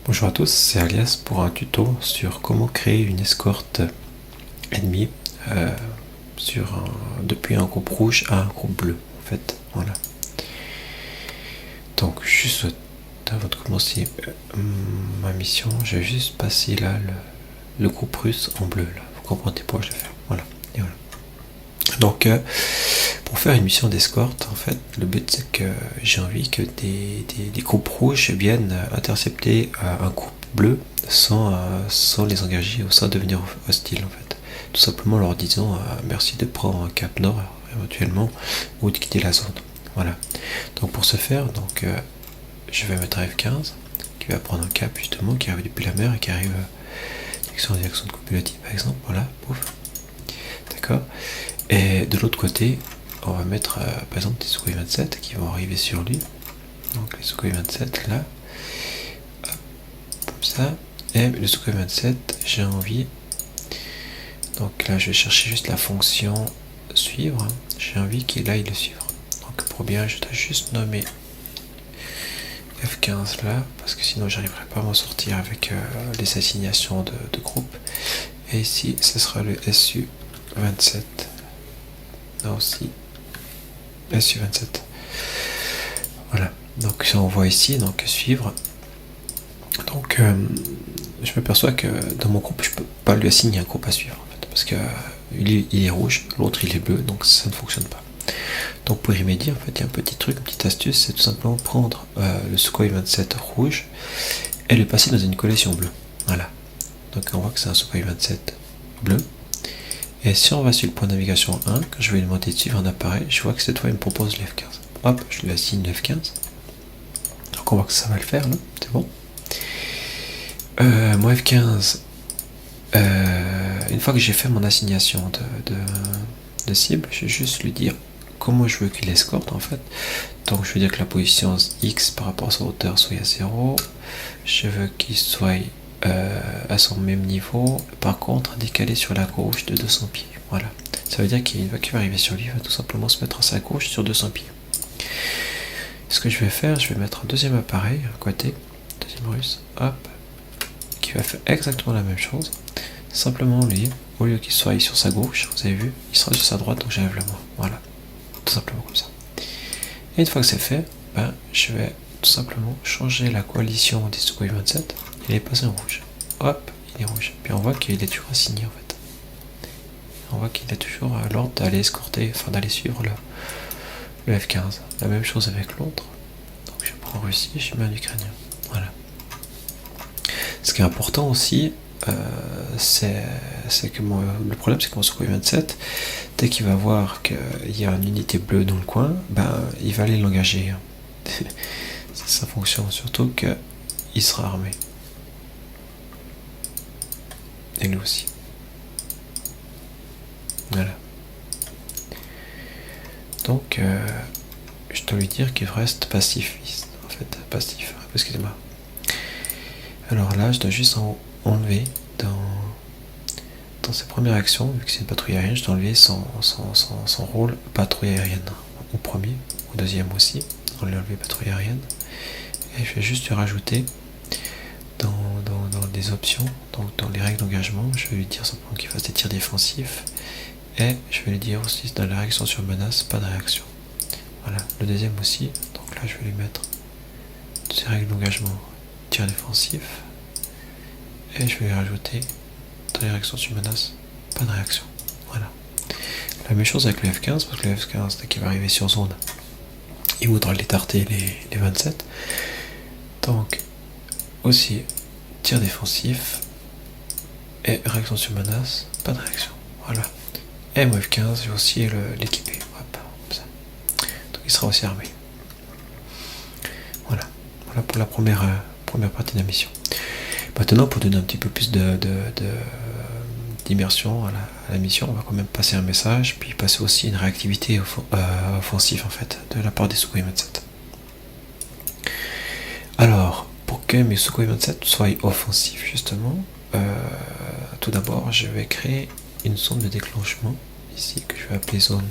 Bonjour à tous, c'est Alias pour un tuto sur comment créer une escorte ennemie depuis un groupe rouge à un groupe bleu en fait. Voilà. Donc juste avant de commencer ma mission, je vais juste passer là le groupe russe en bleu là. Vous comprenez pourquoi je vais faire. Voilà. Et voilà. Donc pour faire une mission d'escorte, en fait, le but c'est que j'ai envie que des groupes rouges viennent intercepter un groupe bleu sans les engager ou sans devenir hostiles en fait. Tout simplement leur disant merci de prendre un cap nord éventuellement ou de quitter la zone. Voilà. Donc pour ce faire, je vais mettre F15 qui va prendre un cap justement, qui arrive depuis la mer et qui arrive en direction de Copulati par exemple. Voilà, pouf. D'accord. Et de l'autre côté, on va mettre par exemple des Sukhoi 27 qui vont arriver sur lui. Donc les Sukhoi 27 là, hop, comme ça. Et le Sukhoi 27, j'ai envie. Donc là, je vais chercher juste la fonction suivre. J'ai envie qu'il aille le suivre. Donc pour bien, je dois juste nommer F15 là, parce que sinon j'arriverai pas à m'en sortir avec les assignations de groupe. Et ici, ce sera le SU27. Là aussi, SU27. Voilà. Donc ça on voit ici, donc suivre. Donc je m'aperçois que dans mon groupe, je peux pas lui assigner un groupe à suivre en fait, parce que il est rouge, l'autre il est bleu, donc ça ne fonctionne pas. Donc pour y remédier, en fait, il y a un petit truc, une petite astuce, c'est tout simplement prendre le Sukhoi 27 rouge et le passer dans une collection bleue. Voilà. Donc on voit que c'est un Sukhoi 27 bleu. Et si on va sur le point de navigation 1, quand je vais lui demander de suivre un appareil, je vois que cette fois il me propose le F15. Hop, je lui assigne le F15. Donc on voit que ça va le faire là, c'est bon. Mon F15, une fois que j'ai fait mon assignation de cible, je vais juste lui dire comment je veux qu'il escorte en fait. Donc je veux dire que la position X par rapport à sa hauteur soit à 0. Je veux qu'il soit à son même niveau. Par contre, décalé sur la gauche de 200 pieds. Voilà. Ça veut dire qu'il va arriver sur lui, il va tout simplement se mettre à sa gauche sur 200 pieds. Ce que je vais faire, je vais mettre un deuxième appareil à côté, deuxième russe, hop, qui va faire exactement la même chose. Simplement lui, au lieu qu'il soit sur sa gauche, vous avez vu, il sera sur sa droite, donc j'enlève le moins. Voilà. Tout simplement comme ça. Et une fois que c'est fait, je vais tout simplement changer la coalition des Sukhoi 27. Il est passé en rouge. Hop, il est rouge. Puis on voit qu'il est toujours assigné en fait. On voit qu'il a toujours l'ordre d'aller escorter, enfin d'aller suivre le F15. La même chose avec l'autre. Donc je prends Russie, je mets un Ukrainien. Voilà. Ce qui est important aussi, c'est que le problème c'est que mon Sukhoi 27, dès qu'il va voir qu'il y a une unité bleue dans le coin, il va aller l'engager. C'est sa fonction, surtout qu'il sera armé. Et lui aussi. Voilà. Donc, je dois lui dire qu'il reste pacifiste. En fait, passif. Excusez-moi. Alors là, je dois juste enlever dans ses premières actions, vu que c'est une patrouille aérienne, je dois enlever son rôle patrouille aérienne. Au premier, au deuxième aussi, on lui enlever patrouille aérienne. Et je vais juste lui rajouter dans des options, donc dans les règles d'engagement, je vais lui dire simplement qu'il fasse des tirs défensifs. Et je vais lui dire aussi dans la réaction sur menace, pas de réaction. Voilà, le deuxième aussi, donc là je vais lui mettre ces règles d'engagement, tir défensif. Et je vais lui rajouter dans les réactions sur menace, pas de réaction. Voilà. La même chose avec le F15, parce que le F15, dès qu'il va arriver sur zone, il voudra l'étarter les 27. Donc, aussi, tir défensif et réaction sur menace, pas de réaction. Voilà. Et mon F15, je vais aussi l'équiper. Hop, comme ça. Donc il sera aussi armé. Voilà. Voilà pour la première partie de la mission. Maintenant, pour donner un petit peu plus d'immersion à la mission, on va quand même passer un message, puis passer aussi une réactivité offensive en fait, de la part des Sukhoi 27. Alors, pour que mes Sukhoi 27 soient offensifs justement, tout d'abord je vais créer une zone de déclenchement ici que je vais appeler zone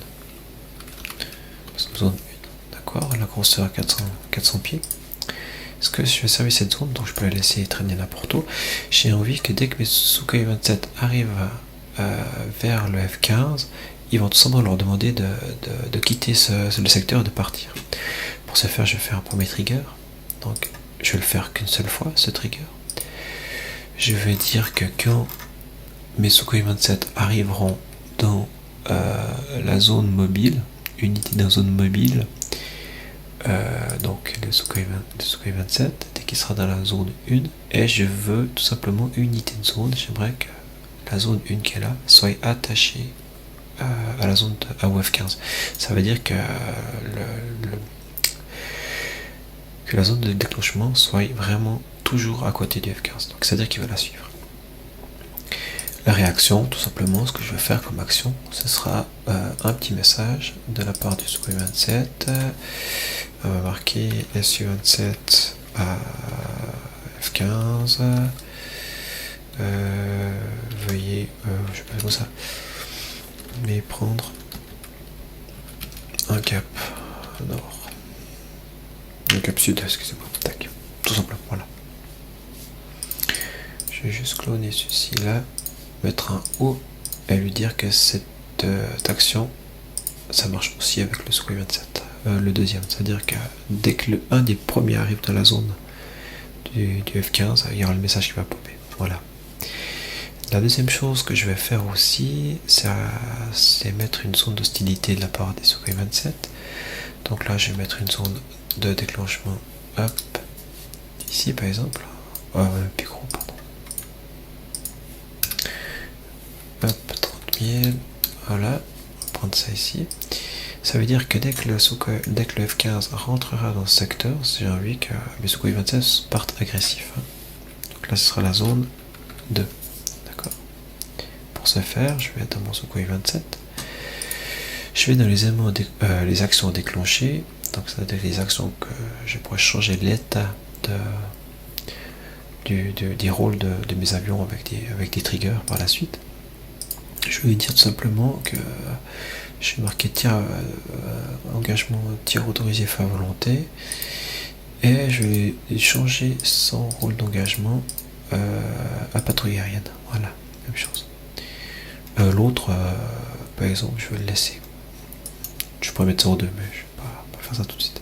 1, d'accord, la grosseur 400 pieds. ce que je vais servir cette zone, donc je peux la laisser traîner n'importe où. J'ai envie que dès que mes Sukhoi 27 arrivent vers le F-15, ils vont tout simplement leur demander de quitter le secteur et de partir. Pour ce faire, je vais faire un premier trigger. Donc, je vais le faire qu'une seule fois, ce trigger. Je vais dire que quand mes Sukhoi 27 arriveront dans la zone mobile, unité dans zone mobile, donc le Sukhoi 27, dès qu'il sera dans la zone 1, et je veux tout simplement une unité de zone, j'aimerais que la zone 1 qui est là soit attachée à la zone à F15. Ça veut dire que que la zone de déclenchement soit vraiment toujours à côté du F15. Donc c'est-à-dire qu'il va la suivre. La réaction, tout simplement, ce que je vais faire comme action, ce sera un petit message de la part du Sukhoi 27. On va marquer Su-27 à F15. Veuillez, je sais pas comment ça, mais prendre un cap nord, un cap sud, excusez-moi, tac, tout simplement, voilà. Je vais juste cloner ceci là, mettre un O et lui dire que cette action, ça marche aussi avec le Sukhoi 27, le deuxième, c'est-à-dire que dès que un des premiers arrive dans la zone du F15, il y aura le message qui va popper, voilà. La deuxième chose que je vais faire aussi, c'est mettre une zone d'hostilité de la part des Sukhoi 27. Donc là, je vais mettre une zone de déclenchement, hop, ici par exemple, plus gros, pardon. Hop, 30 000, voilà, on va prendre ça ici. Ça veut dire que dès que le F15 rentrera dans ce secteur, j'ai envie que mes Sukhoi 27 partent agressifs. Donc là, ce sera la zone 2. Pour ce faire, je vais dans mon Sukhoi 27. Je vais dans les actions déclenchées. Donc, c'est-à-dire les actions que je pourrais changer l'état des rôles de mes avions avec des triggers par la suite. Je vais dire tout simplement que je vais marquer engagement tir autorisé fait à volonté. Et je vais changer son rôle d'engagement à patrouille aérienne. Voilà, même chose. L'autre, par exemple, je vais le laisser. Je pourrais mettre 0,2, mais je ne vais pas faire ça tout de suite.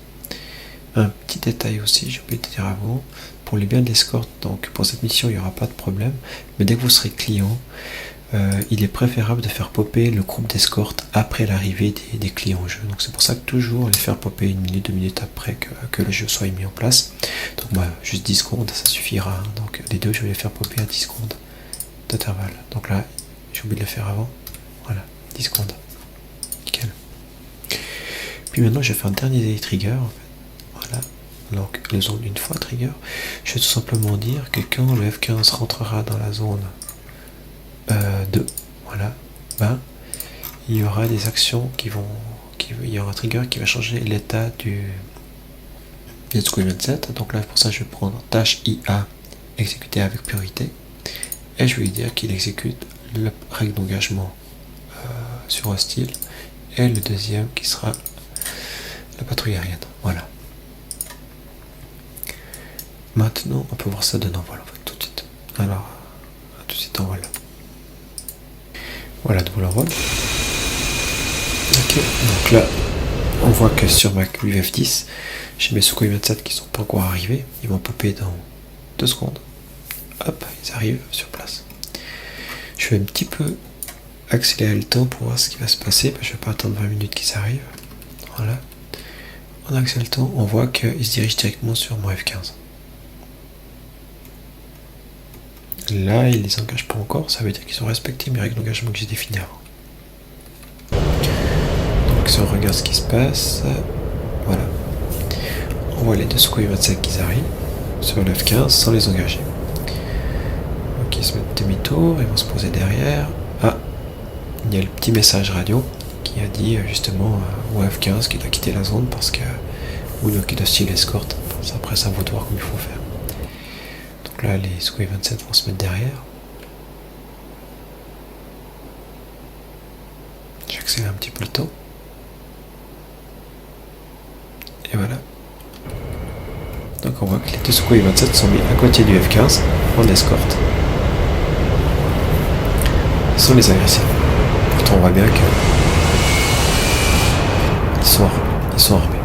Un petit détail aussi, j'ai oublié de dire avant, pour les biens de l'escorte, donc pour cette mission, il n'y aura pas de problème, mais dès que vous serez client, il est préférable de faire popper le groupe d'escorte après l'arrivée des clients au jeu. Donc c'est pour ça que toujours les faire popper 1 minute, 2 minutes après que le jeu soit mis en place. Donc juste 10 secondes, ça suffira. Hein. Donc les deux, je vais les faire popper à 10 secondes d'intervalle. Donc là, j'ai oublié de le faire avant. Voilà, 10 secondes. Nickel. Puis maintenant, je vais faire un dernier trigger. En fait. Voilà. Donc, la zone une fois trigger. Je vais tout simplement dire que quand le F15 rentrera dans la zone 2, voilà, il y aura des actions il y aura un trigger qui va changer l'état du Sukhoi 27. Donc là, pour ça, je vais prendre tâche IA exécuter avec priorité. Et je vais lui dire qu'il exécute la règle d'engagement sur hostile et le deuxième qui sera la patrouille aérienne. Voilà. Maintenant, on peut voir ça de l'envol en fait, tout de suite. Alors, tout de suite en vol. Voilà, de vol en vol. Ok, donc là, on voit que sur ma QF10, j'ai mes Sukhoi 27 qui sont pas encore arrivés. Ils vont popper dans 2 secondes. Hop, ils arrivent sur place. Je vais un petit peu accélérer le temps pour voir ce qui va se passer, parce que je ne vais pas attendre 20 minutes qu'ils arrivent. Voilà. On accélère le temps, on voit qu'ils se dirigent directement sur mon F15. Là, ils les engagent pas encore, ça veut dire qu'ils ont respecté mes règles d'engagement que j'ai définies avant. Donc si on regarde ce qui se passe, voilà. On voit les deux Sukhoi 27 qui arrivent sur le F15 sans les engager. Donc ils se mettent demi-tour, ils vont se poser derrière. Ah, il y a le petit message radio qui a dit justement au F15 qu'il doit quitter la zone parce que ou qu'il doit style escorte. Après ça, va voir comme il faut faire. Donc là, les Sukhoi 27 vont se mettre derrière. J'accélère un petit peu le temps. Et voilà. Donc on voit que les deux Sukhoi 27 sont mis à côté du F-15 en escorte. Ce sont les agressifs. Pourtant on voit bien que ils sont armés.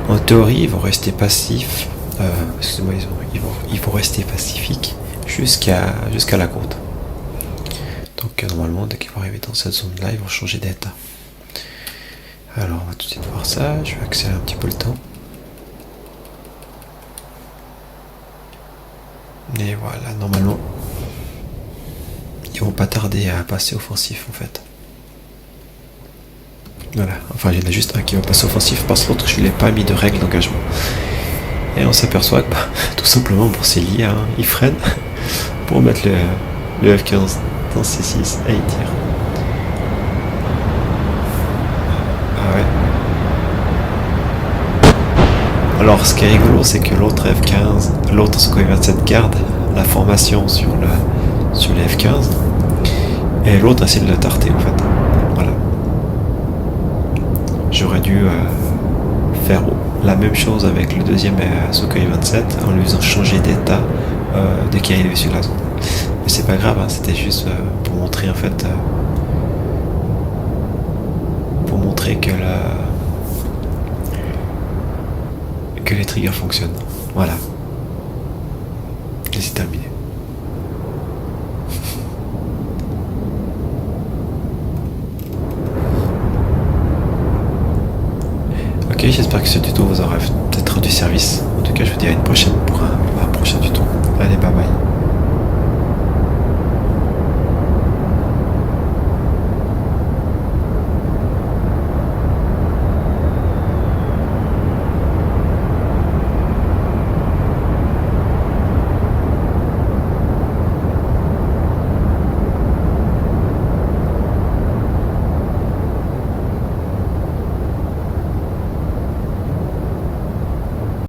En théorie, ils vont rester passifs. Excusez-moi, ils vont rester pacifiques jusqu'à la côte. Donc normalement, dès qu'ils vont arriver dans cette zone-là, ils vont changer d'état. Alors on va tout de suite voir ça. Je vais accélérer un petit peu le temps. Et voilà, normalement, ils vont pas tarder à passer offensif en fait. Voilà, enfin il y en a juste un qui va passer offensif parce que l'autre je lui ai pas mis de règle d'engagement. Et on s'aperçoit que tout simplement pour c'est lié, hein, il freine pour mettre le F-15 dans C6 et il tire. Ah ouais. Alors ce qui est rigolo c'est que l'autre F-15, l'autre Sukhoi 27 garde la formation sur les F-15 et l'autre essaie de le tarter en fait. Voilà. J'aurais dû faire la même chose avec le deuxième Sukhoi 27 en lui faisant changer d'état dès qu'il arrivait sur la zone. Mais c'est pas grave, hein, c'était juste pour montrer en fait pour montrer que les triggers fonctionnent. Voilà. Et c'est terminé. Ok, j'espère que ce tuto vous aura peut-être rendu service. En tout cas, je vous dis à une prochaine pour un prochain tuto. Allez, bye bye.